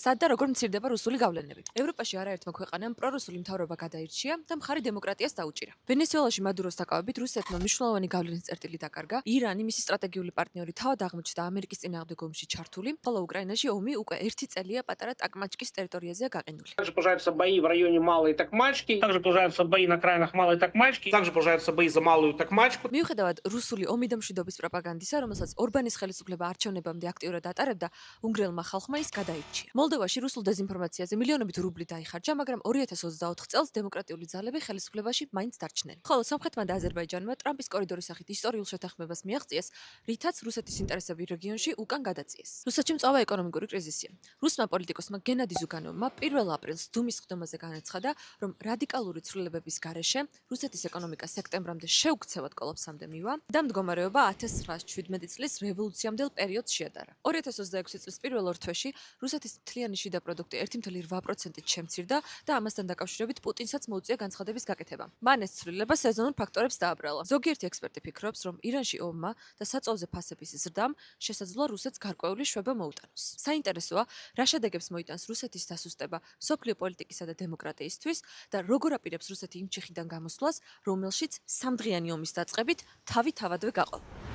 სად და როგორ მცირდება რუსული გავლენები. ევროპაში არაერთმა ქვეყანამ პრორუსული მთავრობა გადაირჩია და მხარი დემოკრატიას დაუჭირა. ვენესუელაში მადუროს დაკავებით რუსეთმა მნიშვნელოვანი გავლენის წერტილი დაკარგა. ირანი მისი სტრატეგიული პარტნიორი თავად აღმოჩნდა ამერიკის წინააღმდეგ ომში ჩართული, ხოლო უკრაინაში ომი უკვე 1 წელია პატარა ტაკმაჩკის ტერიტორიაზეა გაყინული. Также продолжаются бои в районе Малой Токмачки, также продолжаются бои на окраинах Малой Токмачки, также продолжаются бои за Малую Токмачку. მიუხედავად რუსული ომი და მშვიდობის პროპაგანდისა, რომელსაც ორბანის ხელისუფლება არჩევნებამდე აქტიურად ატარებდა, უნგრელმა ხალხმა ის გადაირჩია. მოლდოვაში რუსულ დეზინფორმაციაზე მილიონობით რუბლი დაიხარჯა, მაგრამ 2024 წელს დემოკრატიული ძალები ხელისუფლებაში მაინც დარჩნენ. ხოლო სომხეთმა და აზერბაიჯანმა ტრამპის კორიდორის სახით ისტორიულ შეთანხმებას მიაღწიეს, რითაც რუსეთის ინტერესები რეგიონში უკან გადაწიეს. რუსეთში მწვავე ეკონომიკური კრიზისია. რუსმა პოლიტიკოსმა გენადი ზუგანოვმა 1 აპრილს დუმის ხდომაზე განაცხადა, რომ რადიკალური ცვლილებების გარეშე რუსეთის ეკონომიკა სექტემბრამდე შეუქცევად კოლაფსამდე მივა და მდგომარეობა 1917 წლის რევოლუციამდელ პერიოდს შეადარა. 2026 წლის პირველ ორ თვეში რუსეთის მთლიანი შიდა პროდუქტი 1.8%-ით შემცირდა და ამასთან დაკავშირებით პუტინსაც მოუწია განცხადების გაკეთება. მან ეს ცვლილება სეზონურ ფაქტორებს დააბრალა. ზოგიერთი ექსპერტი ფიქრობს, რომ ირანში ომმა და საწოლზე ფასების ზრდამ შესაძლოა რუსეთს გარკვეული შვება მოუტანოს. საინტერესოა, რა შედეგებს მოიტანს რუსეთის დასუსტება მსოფლიო პოლიტიკისა და დემოკრატიისთვის და როგორ აპირებს რუსეთი იმ ჩიხიდან გამოსვლას, რომელშიც 3დღიანი ომის დაწყებით თავი თავადვე გაყო.